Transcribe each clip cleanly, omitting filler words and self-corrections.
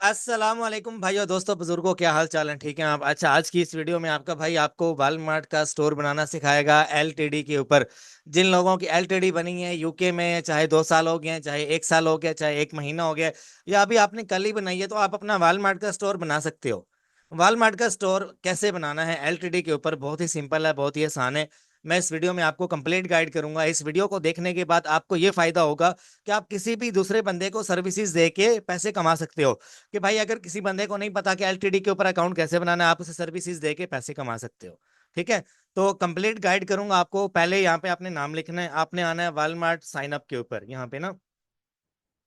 अस्सलाम वालेकुम भाइयों दोस्तों बुजुर्गों, क्या हाल चाल है? ठीक है आप? अच्छा, आज की इस वीडियो में आपका भाई आपको वालमार्ट का स्टोर बनाना सिखाएगा एलटीडी के ऊपर। जिन लोगों की एलटीडी बनी है यूके में, चाहे 2 साल हो गए हैं, चाहे 1 साल हो गया, चाहे 1 महीना हो गया, या अभी आपने कल ही बनाई है, तो आप अपना वालमार्ट का स्टोर बना सकते हो। वालमार्ट का स्टोर कैसे बनाना है एलटीडी के ऊपर, बहुत ही सिंपल है, बहुत ही आसान है। मैं इस वीडियो में आपको कंप्लीट गाइड करूंगा। इस वीडियो को देखने के बाद आपको ये फायदा होगा कि आप किसी भी दूसरे बंदे को सर्विसेज दे के पैसे कमा सकते हो। कि भाई अगर किसी बंदे को नहीं पता कि एलटीडी के ऊपर अकाउंट कैसे बनाना है, आप उसे सर्विसेज दे के पैसे कमा सकते हो। ठीक है, तो कंप्लीट गाइड करूंगा आपको। पहले यहाँ पे आपने नाम लिखना है, आपने आना है वालमार्ट साइन अप के ऊपर, यहाँ पे ना,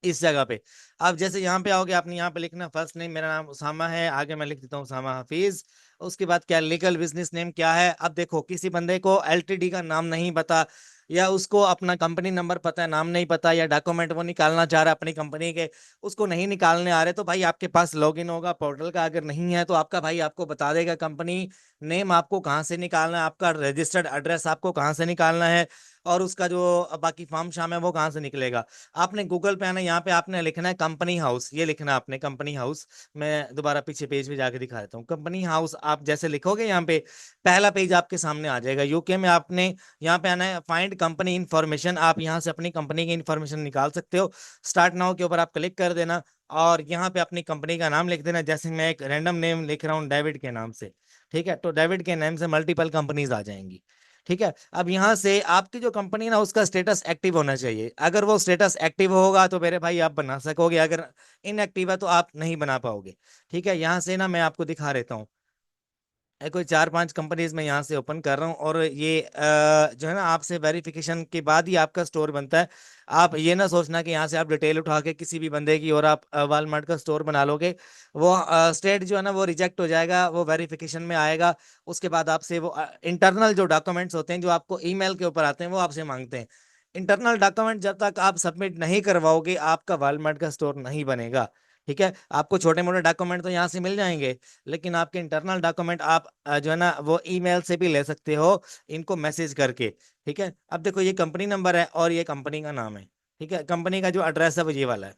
इस जगह पे। आप जैसे यहाँ पे आओगे, आपने यहाँ पे लिखना फर्स्ट नेम, मेरा नाम उसामा है, आगे मैं लिख देता हूँ उसामा हफीज। उसके बाद क्या लीगल बिजनेस नेम क्या है। अब देखो, किसी बंदे को एलटीडी का नाम नहीं पता, या उसको अपना कंपनी नंबर पता है, नाम नहीं पता, या डॉक्यूमेंट वो निकालना चाह रहा है अपनी कंपनी के, उसको नहीं निकालने आ रहे, तो भाई आपके पास लॉगिन होगा पोर्टल का। अगर नहीं है तो आपका भाई आपको बता देगा कंपनी नेम आपको कहाँ से निकालना है, आपका रजिस्टर्ड एड्रेस आपको कहाँ से निकालना है, और उसका जो बाकी फॉर्म शाम है वो कहाँ से निकलेगा। आपने गूगल पे आना, यहाँ पे आपने लिखना है कंपनी हाउस, ये लिखना है आपने कंपनी हाउस। मैं दोबारा पीछे पेज पे जाके दिखा देता हूँ। कंपनी हाउस आप जैसे लिखोगे, यहाँ पे पहला पेज आपके सामने आ जाएगा। यूके में आपने यहाँ पे आना है फाइंड कंपनी इन्फॉर्मेशन, आप यहाँ से अपनी कंपनी की इन्फॉर्मेशन निकाल सकते हो। स्टार्ट नाउ के ऊपर आप क्लिक कर देना, और यहाँ पे अपनी कंपनी का नाम लिख देना। जैसे मैं एक रैंडम नेम लिख रहा हूँ डेविड के नाम से, ठीक है, तो डेविड के नाम से मल्टीपल कंपनीज आ जाएंगी। ठीक है, अब यहाँ से आपकी जो कंपनी है ना, उसका स्टेटस एक्टिव होना चाहिए। अगर वो स्टेटस एक्टिव होगा तो मेरे भाई आप बना सकोगे, अगर इनएक्टिव है तो आप नहीं बना पाओगे। ठीक है, यहाँ से ना मैं आपको दिखा देता हूँ। कोई 4-5 कंपनीज में यहाँ से ओपन कर रहा हूँ, और ये जो है ना, आपसे वेरिफिकेशन के बाद ही आपका स्टोर बनता है। आप ये ना सोचना कि यहाँ से आप डिटेल उठा के किसी भी बंदे की और आप वालमार्ट का स्टोर बना लोगे। वो स्टेट जो है ना वो रिजेक्ट हो जाएगा, वो वेरिफिकेशन में आएगा। उसके बाद आपसे वो इंटरनल जो डॉक्यूमेंट्स होते हैं, जो आपको ईमेल के ऊपर आते हैं, वो आपसे मांगते हैं। इंटरनल डॉक्यूमेंट जब तक आप सबमिट नहीं करवाओगे, आपका वालमार्ट का स्टोर नहीं बनेगा। ठीक है, आपको छोटे मोटे डॉक्यूमेंट तो यहाँ से मिल जाएंगे, लेकिन आपके इंटरनल डॉक्यूमेंट आप जो है ना वो ईमेल से भी ले सकते हो, इनको मैसेज करके। ठीक है, अब देखो, ये कंपनी नंबर है और ये कंपनी का नाम है। ठीक है, कंपनी का जो एड्रेस है वो ये वाला है।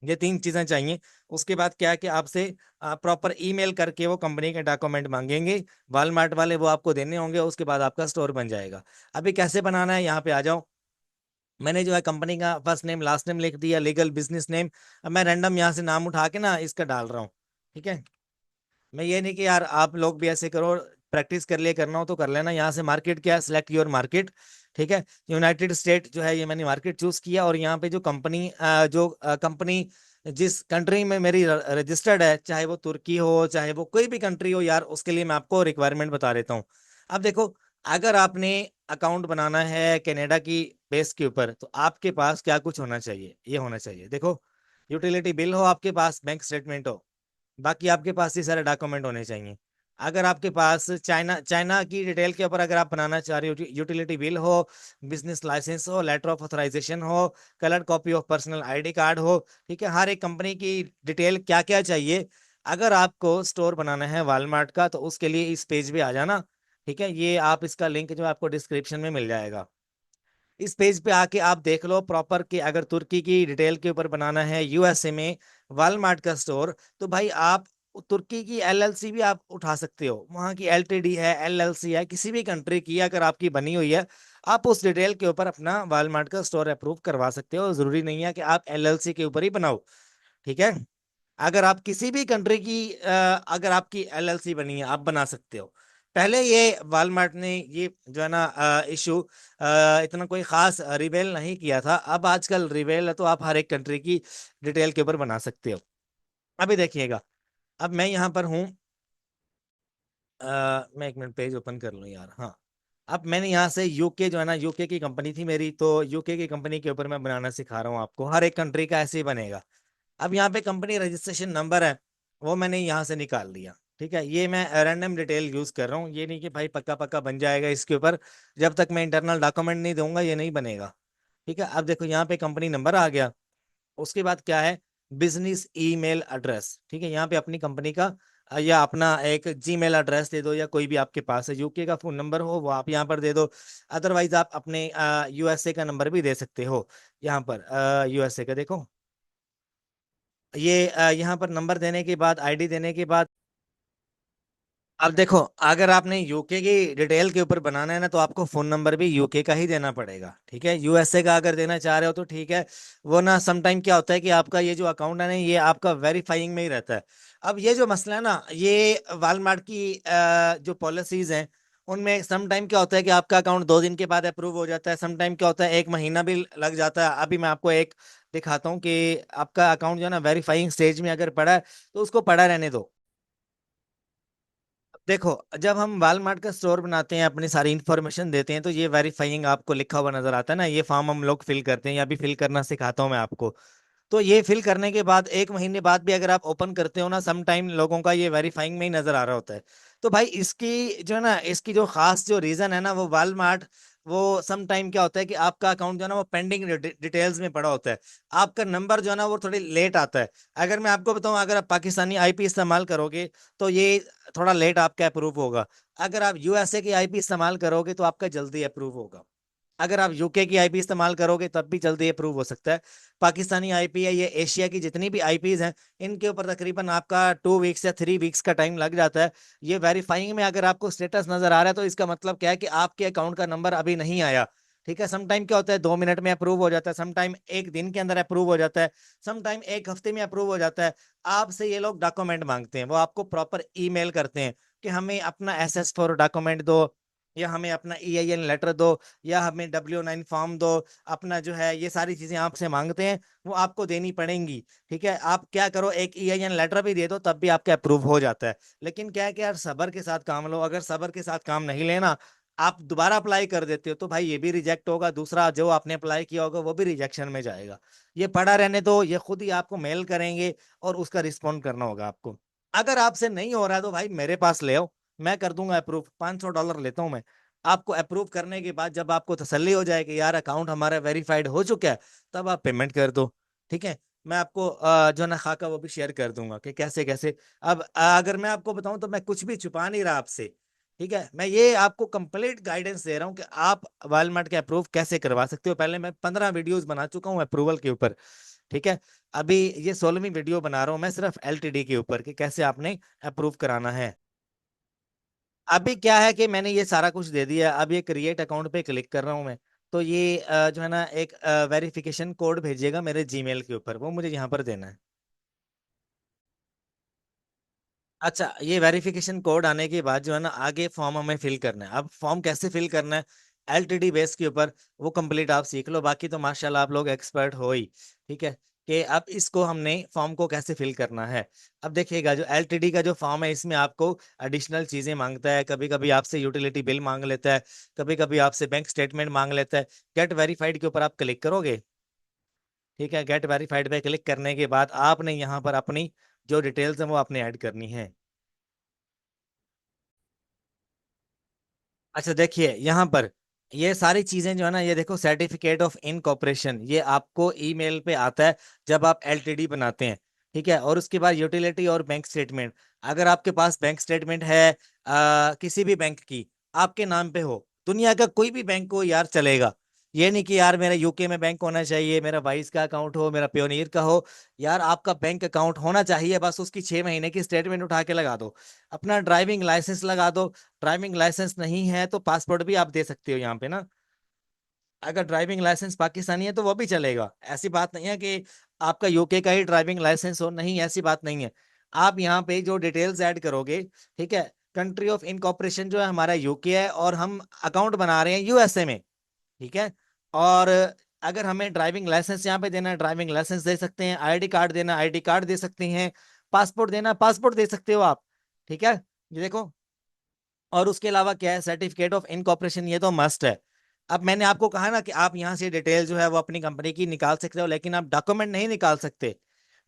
ये 3 चीजें चाहिए। उसके बाद क्या है कि आपसे प्रॉपर ईमेल करके वो कंपनी के डॉक्यूमेंट मांगेंगे, वालमार्ट वाले, वो आपको देने होंगे। उसके बाद आपका स्टोर बन जाएगा। अभी कैसे बनाना है, यहाँ पे आ जाओ। मैंने जो है कंपनी का फर्स्ट नेम लास्ट नेम लिख दिया, लीगल बिजनेस नेम। अब मैं रैंडम यहाँ से नाम उठा के ना इसका डाल रहा हूँ। ठीक है, मैं ये नहीं कि यार आप लोग भी ऐसे करो, प्रैक्टिस कर लिए, करना हो तो कर लेना। यहाँ से मार्केट क्या है, सिलेक्ट योर मार्केट। ठीक है, यूनाइटेड स्टेट जो है, ये मैंने मार्केट चूज किया, और यहाँ पे जो कंपनी जो कंपनी जिस कंट्री में मेरी रजिस्टर्ड है, चाहे वो तुर्की हो, चाहे वो कोई भी कंट्री हो यार, उसके लिए मैं आपको रिक्वायरमेंट बता देता हूँ। अब देखो, अगर आपने अकाउंट बनाना है कनाडा की बेस के ऊपर, तो आपके पास क्या कुछ होना चाहिए, ये होना चाहिए, देखो, यूटिलिटी बिल हो आपके पास, बैंक स्टेटमेंट हो, बाकी आपके पास ये सारे डॉक्यूमेंट होने चाहिए। अगर आपके पास चाइना चाइना की डिटेल के ऊपर अगर आप बनाना चाह रहे हो, यूटिलिटी बिल हो, बिजनेस लाइसेंस हो, लेटर ऑफ ऑथराइजेशन हो, colour copy of personal ID card हो। ठीक है, हर एक कंपनी की डिटेल क्या क्या चाहिए। अगर आपको स्टोर बनाना है वालमार्ट का, तो उसके लिए इस पेज पे आ जाना। ठीक है, ये आप इसका लिंक जो आपको डिस्क्रिप्शन में मिल जाएगा। इस पेज पे आके आप देख लो प्रॉपर कि अगर तुर्की की डिटेल के ऊपर बनाना है यूएसए में वालमार्ट का स्टोर, तो भाई आप तुर्की की एलएलसी भी आप उठा सकते हो। वहां की एलटीडी है, एलएलसी है, किसी भी कंट्री की अगर आपकी बनी हुई है, आप उस डिटेल के ऊपर अपना वालमार्ट का स्टोर अप्रूव करवा सकते हो। जरूरी नहीं है कि आप एलएलसी के ऊपर ही बनाओ। ठीक है, अगर आप किसी भी कंट्री की अगर आपकी एलएलसी बनी है, आप बना सकते हो। पहले ये वालमार्ट ने ये जो है ना इशू इतना कोई खास रिवेल नहीं किया था। अब आजकल रिवेल है, तो आप हर एक कंट्री की डिटेल के ऊपर बना सकते हो। अभी देखिएगा, अब मैं यहाँ पर हूँ। मैं एक मिनट पेज ओपन कर लूँ यार। हाँ, अब मैंने यहाँ से यूके जो है ना, यूके की कंपनी थी मेरी, तो यूके की कंपनी के ऊपर मैं बनाना सिखा रहा हूँ आपको। हर एक कंट्री का ऐसे ही बनेगा। अब यहाँ पे कंपनी रजिस्ट्रेशन नंबर है, वो मैंने यहाँ से निकाल लिया। ठीक है, ये मैं रैंडम डिटेल यूज कर रहा हूँ, ये नहीं कि भाई पक्का पक्का बन जाएगा इसके ऊपर। जब तक मैं इंटरनल डॉक्यूमेंट नहीं दूंगा ये नहीं बनेगा। ठीक है, अब देखो यहाँ पे कंपनी नंबर आ गया। उसके बाद क्या है, बिजनेस ईमेल एड्रेस। ठीक है, यहाँ पे अपनी कंपनी का या अपना एक जीमेल एड्रेस दे दो, या कोई भी आपके पास है यूके का फोन नंबर हो वो आप यहाँ पर दे दो। अदरवाइज आप अपने यूएसए का नंबर भी दे सकते हो। यहाँ पर यूएसए का देखो, ये यहाँ पर नंबर देने के बाद, आईडी देने के बाद, अब देखो, अगर आपने यूके की डिटेल के ऊपर बनाना है ना, तो आपको फोन नंबर भी यूके का ही देना पड़ेगा, ठीक है। यूएसए का अगर देना चाह रहे हो तो ठीक है। वो ना समटाइम क्या होता है कि आपका ये जो अकाउंट है ना, ये आपका वेरीफाइंग में ही रहता है। अब ये जो मसला है ना, ये वालमार्ट की जो पॉलिसीज हैं, उनमें समटाइम क्या होता है कि आपका अकाउंट 2 दिन के बाद अप्रूव हो जाता है, समटाइम क्या होता है 1 महीना भी लग जाता है। अभी मैं आपको एक दिखाता हूँ कि आपका अकाउंट जो है ना वेरीफाइंग स्टेज में अगर पड़ा है, तो उसको पड़ा रहने दो। देखो, जब हम वालमार्ट का स्टोर बनाते हैं, अपनी सारी इन्फॉर्मेशन देते हैं, तो ये वेरीफाइंग आपको लिखा हुआ नजर आता है ना, ये फॉर्म हम लोग फिल करते हैं, या भी फिल करना सिखाता हूँ मैं आपको। तो ये फिल करने के बाद 1 महीने बाद भी अगर आप ओपन करते हो ना, सम टाइम लोगों का ये वेरीफाइंग में ही नजर आ रहा होता है। तो भाई इसकी जो है ना, इसकी जो खास जो रीजन है ना, वो वालमार्ट, वो सम टाइम क्या होता है कि आपका अकाउंट जो है ना, वो पेंडिंग डिटेल्स में पड़ा होता है। आपका नंबर जो है ना, वो थोड़ी लेट आता है। अगर मैं आपको बताऊं, अगर आप पाकिस्तानी आईपी इस्तेमाल करोगे, तो ये थोड़ा लेट आपका अप्रूव होगा। अगर आप यूएसए की आईपी इस्तेमाल करोगे, तो आपका जल्दी अप्रूव होगा। अगर आप यूके की आईपी इस्तेमाल करोगे, तब भी जल्दी अप्रूव हो सकता है। पाकिस्तानी आईपी है, ये एशिया की जितनी भी आईपीज हैं, इनके ऊपर तकरीबन आपका 2 वीक्स या 3 वीक्स का टाइम लग जाता है। ये वेरीफाइंग में अगर आपको स्टेटस नजर आ रहा है, तो इसका मतलब क्या है कि आपके अकाउंट का नंबर अभी नहीं आया। ठीक है, समटाइम क्या होता है 2 मिनट में अप्रूव हो जाता है, समटाइम एक दिन के अंदर अप्रूव हो जाता है, समटाइम एक हफ्ते में अप्रूव हो जाता है। आपसे ये लोग डॉक्यूमेंट मांगते हैं, वो आपको प्रॉपर ईमेल करते हैं कि हमें अपना SS4 डॉक्यूमेंट दो, या हमें अपना EIN लेटर दो, या हमें W9 फॉर्म दो। अपना जो है ये सारी चीजें आपसे मांगते हैं, वो आपको देनी पड़ेंगी। ठीक है, आप क्या करो, एक EIN लेटर भी दे दो, तब भी आपका अप्रूव हो जाता है। लेकिन क्या है कि यार सबर के साथ काम लो, अगर सबर के साथ काम नहीं लेना, आप दोबारा अप्लाई कर देते हो, तो भाई ये भी रिजेक्ट होगा, दूसरा जो आपने अप्लाई किया होगा वो भी रिजेक्शन में जाएगा। ये पड़ा रहने दो, ये खुद ही आपको मेल करेंगे, और उसका रिस्पॉन्ड करना होगा आपको। अगर आपसे नहीं हो रहा है, तो भाई मेरे पास ले आओ, मैं कर दूंगा अप्रूव, $500 लेता हूं मैं। आपको अप्रूव करने के बाद जब आपको तसल्ली हो जाए कि यार अकाउंट हमारा वेरीफाइड हो चुका है, तब आप पेमेंट कर दो। ठीक है, मैं आपको जो ना खाका वो भी शेयर कर दूंगा कि कैसे कैसे। अब अगर मैं आपको बताऊं, तो मैं कुछ भी छुपा नहीं रहा आपसे। ठीक है, मैं ये आपको कंप्लीट गाइडेंस दे रहा हूँ कि आप वालमार्ट के अप्रूव कैसे करवा सकते हो। पहले मैं 15 वीडियोस बना चुका हूँ अप्रूवल के ऊपर। ठीक है, अभी ये 16वीं वीडियो बना रहा हूँ मैं सिर्फ LTD के ऊपर कि कैसे आपने अप्रूव कराना है। अभी क्या है कि मैंने ये सारा कुछ दे दिया, अब ये क्रिएट अकाउंट पे क्लिक कर रहा हूँ मैं। तो ये जो है ना, एक वेरिफिकेशन कोड भेजिएगा मेरे जीमेल के ऊपर, वो मुझे यहाँ पर देना है। अच्छा, ये वेरिफिकेशन कोड आने के बाद जो है ना, आगे फॉर्म हमें फिल करना है। अब फॉर्म कैसे फिल करना है, LTD बेस के ऊपर, वो कंप्लीट आप सीख लो, बाकी तो माशाल्लाह आप लोग एक्सपर्ट हो ही। ठीक है, कि अब इसको हमने फॉर्म को कैसे फिल करना है। अब देखिएगा, जो LTD का जो फॉर्म है, इसमें आपको एडिशनल चीजें मांगता है, कभी कभी आपसे यूटिलिटी बिल मांग लेता है, कभी कभी आपसे बैंक स्टेटमेंट मांग लेता है। गेट वेरीफाइड के ऊपर आप क्लिक करोगे। ठीक है, गेट वेरीफाइड पे क्लिक करने के बाद आपने यहाँ पर अपनी जो डिटेल्स हैं वो आपने ऐड करनी है। अच्छा देखिए, यहाँ पर ये सारी चीजें जो है ना, ये देखो, सर्टिफिकेट ऑफ इनकॉर्पोरेशन, ये आपको ईमेल पे आता है जब आप LTD बनाते हैं। ठीक है, और उसके बाद यूटिलिटी और बैंक स्टेटमेंट। अगर आपके पास बैंक स्टेटमेंट है किसी भी बैंक की, आपके नाम पे हो, दुनिया का कोई भी बैंक हो यार चलेगा। ये नहीं कि यार मेरा यूके में बैंक होना चाहिए, मेरा वाइस का अकाउंट हो, मेरा प्योनीर का हो। यार आपका बैंक अकाउंट होना चाहिए, बस उसकी 6 महीने की स्टेटमेंट उठा के लगा दो। अपना ड्राइविंग लाइसेंस लगा दो। ड्राइविंग लाइसेंस नहीं है तो पासपोर्ट भी आप दे सकते हो यहाँ पे ना। अगर ड्राइविंग लाइसेंस पाकिस्तानी है तो वो भी चलेगा, ऐसी बात नहीं है कि आपका यूके का ही ड्राइविंग लाइसेंस हो, नहीं ऐसी बात नहीं है। आप यहाँ पे जो डिटेल्स ऐड करोगे, ठीक है, कंट्री ऑफ इनकॉर्पोरेशन जो है हमारा यूके है, और हम अकाउंट बना रहे हैं यूएसए में। ठीक है, और अगर हमें ड्राइविंग लाइसेंस यहाँ पे देना है, ड्राइविंग लाइसेंस दे सकते हैं, आईडी कार्ड देना, आईडी कार्ड दे सकते हैं, पासपोर्ट देना, पासपोर्ट दे सकते हो आप। ठीक है, ये देखो, और उसके अलावा क्या है, सर्टिफिकेट ऑफ इनकॉर्पोरेशन, ये तो मस्ट है। अब मैंने आपको कहा ना कि आप यहाँ से डिटेल जो है वो अपनी कंपनी की निकाल सकते हो, लेकिन आप डॉक्यूमेंट नहीं निकाल सकते।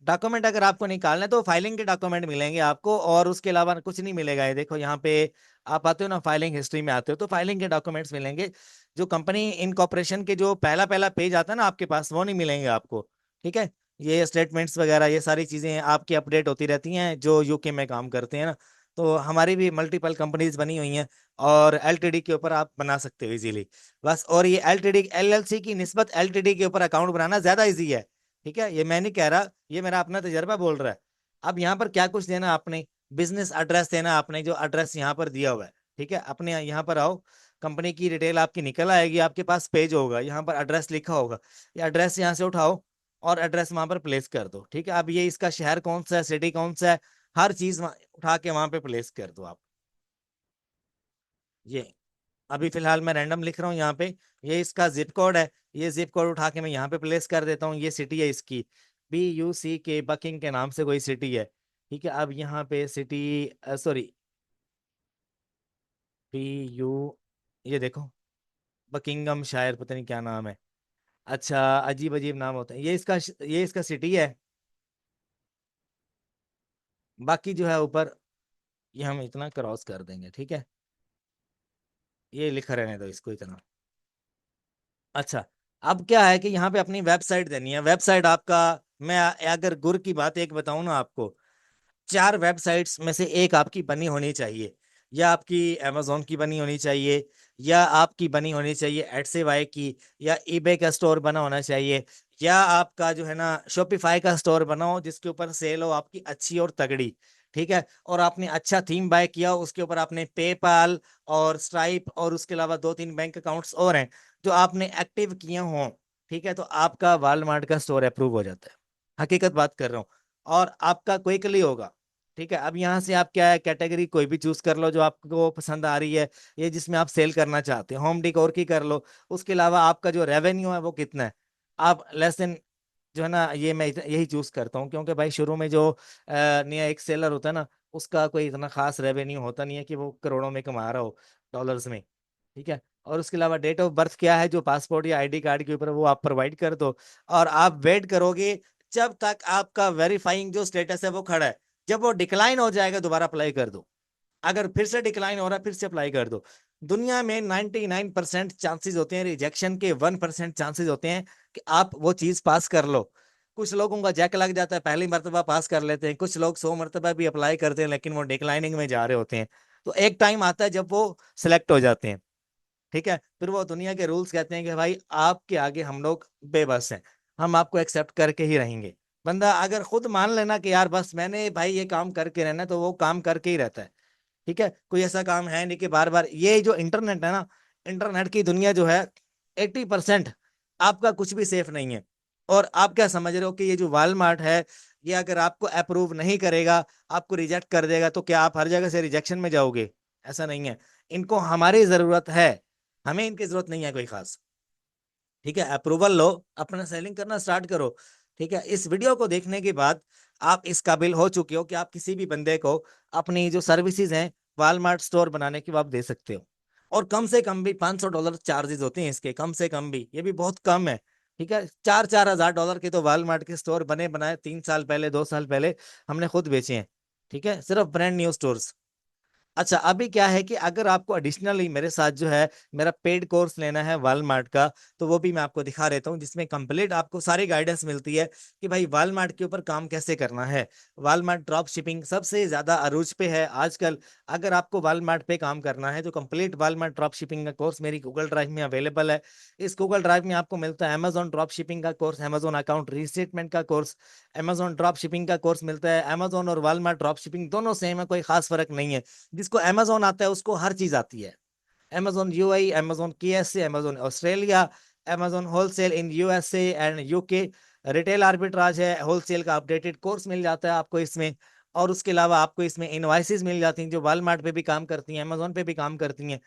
डॉक्यूमेंट अगर आपको निकालना है, तो फाइलिंग के डॉक्यूमेंट मिलेंगे आपको, और उसके अलावा कुछ नहीं मिलेगा। ये देखो, यहाँ पे आप आते हो ना, फाइलिंग हिस्ट्री में आते हो, तो फाइलिंग के डॉक्यूमेंट्स मिलेंगे। जो कंपनी इनकॉर्पोरेशन के जो पहला पहला पेज आता है ना आपके पास, वो नहीं मिलेंगे आपको। ठीक है, ये स्टेटमेंट्स वगैरह, ये सारी चीजें आपकी अपडेट होती रहती हैं जो यूके में काम करते हैं ना। तो हमारी भी मल्टीपल कंपनीज बनी हुई हैं, और LTD के ऊपर आप बना सकते हो इजीली। बस, और ये LTD LLC की निस्बत LTD के ऊपर अकाउंट बनाना ज्यादा इजी है। ठीक है, ये मैं नहीं कह रहा, ये मेरा अपना तजर्बा बोल रहा है। अब यहाँ पर क्या कुछ देना आपने, बिजनेस एड्रेस देना आपने, जो एड्रेस यहाँ पर दिया हुआ है। ठीक है, अपने यहाँ पर आओ, कंपनी की डिटेल आपकी निकल आएगी, आपके पास पेज होगा, यहाँ पर एड्रेस लिखा होगा, ये एड्रेस यहाँ से उठाओ और एड्रेस वहां पर प्लेस कर दो। ठीक है, अब ये इसका शहर कौन सा है, सिटी कौन सा है, हर चीज उठा के वहां पे प्लेस कर दो आप। ये अभी फिलहाल मैं रैंडम लिख रहा हूँ यहाँ पे, ये इसका जिप कोड है, ये जिप कोड उठा के मैं यहाँ पे प्लेस कर देता हूँ। ये सिटी है इसकी, BUC के, बकिंग के नाम से कोई सिटी है। ठीक है, अब यहाँ पे सिटी, सॉरी, PU, ये देखो, बकिंगम शायर, पता नहीं क्या नाम है। अच्छा, अजीब अजीब नाम होते हैं। ये इसका सिटी है। बाकी जो है ऊपर, ये हम इतना क्रॉस कर देंगे। ठीक है, ये लिखा रहने दो इसको इतना। अच्छा, अब क्या है कि यहाँ पे अपनी वेबसाइट देनी है। वेबसाइट आपका, मैं अगर गुर की बात एक बताऊं ना आपको, 4 वेबसाइट्स में से एक आपकी बनी होनी चाहिए। या आपकी amazon की बनी होनी चाहिए, या आपकी बनी होनी चाहिए एडसेवाई की, या ईबे का स्टोर बना होना चाहिए, या आपका जो है ना शॉपिफाई का स्टोर बना हो जिसके ऊपर सेल हो आपकी अच्छी और तगड़ी। ठीक है, और आपने अच्छा थीम बाय किया हो, उसके ऊपर आपने पेपाल और स्ट्राइप और उसके अलावा 2-3 बैंक अकाउंट्स और हैं जो आपने एक्टिव किए हों। ठीक है, तो आपका वालमार्ट का स्टोर अप्रूव हो जाता है। हकीकत बात कर रहा हूँ। और आपका क्विकली होगा। ठीक है, अब यहाँ से आप क्या है, कैटेगरी कोई भी चूज कर लो जो आपको पसंद आ रही है, ये जिसमें आप सेल करना चाहते हैं, होम डिकोर की कर लो। उसके अलावा आपका जो रेवेन्यू है वो कितना है, आप लेस देन, जो है ना, ये मैं यही चूज करता हूँ क्योंकि भाई शुरू में जो नया एक सेलर होता है ना, उसका कोई इतना खास रेवेन्यू होता नहीं है कि वो करोड़ों में कमा रहा हो, डॉलर्स में। ठीक है, और उसके अलावा डेट ऑफ बर्थ क्या है जो पासपोर्ट या आईडी कार्ड के ऊपर, वो आप प्रोवाइड कर दो। और आप वेट करोगे जब तक आपका वेरीफाइंग जो स्टेटस है वो खड़ा है। जब वो डिक्लाइन हो जाएगा दोबारा अप्लाई कर दो। अगर फिर से डिक्लाइन हो रहा है फिर से अप्लाई कर दो। दुनिया में 99% चांसेस होते हैं रिजेक्शन के, 1% चांसेस होते हैं कि आप वो चीज पास कर लो। कुछ लोगों का जैक लग जाता है, पहली मर्तबा पास कर लेते हैं, कुछ लोग 100 मरतबा भी अप्लाई करते हैं लेकिन वो डिक्लाइनिंग में जा रहे होते हैं। तो एक टाइम आता है जब वो सिलेक्ट हो जाते हैं। ठीक है, फिर वो दुनिया के रूल्स कहते हैं कि भाई आपके आगे हम लोग बेबस हैं, हम आपको एक्सेप्ट करके ही रहेंगे। बंदा अगर खुद मान लेना कि यार बस मैंने भाई ये काम करके रहना है, तो वो काम करके ही रहता है। ठीक है, कोई ऐसा काम है नहीं कि बार बार, ये जो इंटरनेट है ना, इंटरनेट की दुनिया जो है, 80% आपका कुछ भी सेफ नहीं है। और आप क्या समझ रहे हो कि ये जो वालमार्ट है, ये अगर आपको अप्रूव नहीं करेगा, आपको रिजेक्ट कर देगा, तो क्या आप हर जगह से रिजेक्शन में जाओगे? ऐसा नहीं है। इनको हमारी जरूरत है, हमें इनकी जरूरत नहीं है कोई खास। ठीक है, अप्रूवल लो, अपना सेलिंग करना स्टार्ट करो। ठीक है, इस वीडियो को देखने के बाद आप इस काबिल हो चुके हो कि आप किसी भी बंदे को अपनी जो सर्विसेज हैं वालमार्ट स्टोर बनाने की, वो आप दे सकते हो। और कम से कम भी $500 चार्जेस होते हैं इसके, कम से कम भी, ये भी बहुत कम है। ठीक है, 4-4 हज़ार के तो वालमार्ट के स्टोर बने बनाए 3 साल पहले, 2 साल पहले हमने खुद बेचे हैं। ठीक है, सिर्फ ब्रांड न्यू स्टोर्स। अच्छा, अभी क्या है कि अगर आपको एडिशनली मेरे साथ जो है मेरा पेड कोर्स लेना है वालमार्ट का, तो वो भी मैं आपको दिखा देता हूँ, जिसमें कंप्लीट आपको सारी गाइडेंस मिलती है कि भाई वालमार्ट के ऊपर काम कैसे करना है। वालमार्ट ड्रॉप शिपिंग सबसे ज्यादा अरूज पे है आजकल। अगर आपको वालमार्ट पे काम करना है तो कंप्लीट वालमार्ट ड्रॉप शिपिंग का कोर्स मेरी गूगल ड्राइव में अवेलेबल है। इस गूगल ड्राइव में आपको मिलता है अमेजॉन ड्रॉप शिपिंग का कोर्स, अमेजॉन अकाउंट रीस्टेटमेंट का कोर्स, अमेजॉन ड्रॉप शिपिंग का कोर्स मिलता है। अमेजॉन और वालमार्ट ड्रॉप शिपिंग दोनों सेम है, कोई खास फर्क नहीं है। जिसको अमेजोन आता है उसको हर चीज आती है। Amazon UAE, Amazon KSA, Amazon Australia, Amazon wholesale in USA and UK, retail arbitrage है, होलसेल का अपडेटेड कोर्स मिल जाता है आपको इसमें। और उसके अलावा आपको इसमें इनवाइसेस मिल जाती हैं जो वालमार्ट पे भी काम करती हैं, अमेजोन पे भी काम करती हैं।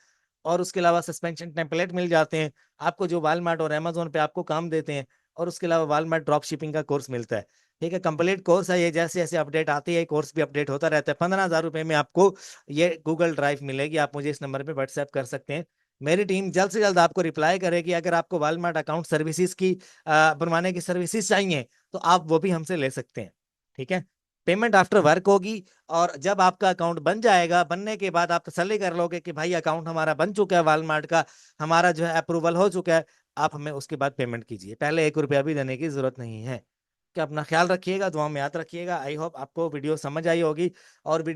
और उसके अलावा सस्पेंशन टेम्पलेट मिल जाते हैं आपको जो वालमार्ट और अमेजोन पे आपको काम देते हैं। और उसके अलावा वालमार्ट ड्रॉप शिपिंग का कोर्स मिलता है। ठीक है, कंप्लीट कोर्स है ये, जैसे जैसे अपडेट आती है कोर्स भी अपडेट होता रहता है। 15,000 रुपये में आपको ये गूगल ड्राइव मिलेगी, आप मुझे इस नंबर पे व्हाट्सएप कर सकते हैं। मेरी टीम जल्द से जल्द आपको रिप्लाई करेगी। अगर आपको वालमार्ट अकाउंट सर्विसेज की बनवाने की सर्विसेज चाहिए तो आप वो भी हमसे ले सकते हैं। ठीक है, पेमेंट आफ्टर वर्क होगी। और जब आपका अकाउंट बन जाएगा, बनने के बाद आप तसल्ली कर लोगे कि भाई अकाउंट हमारा बन चुका है वालमार्ट का, हमारा जो है अप्रूवल हो चुका है, आप हमें उसके बाद पेमेंट कीजिए, पहले 1 रुपया भी देने की जरूरत नहीं है। कि अपना ख्याल रखिएगा, दुआ में याद रखिएगा। आई होप आपको वीडियो समझ आई होगी। और वीडियो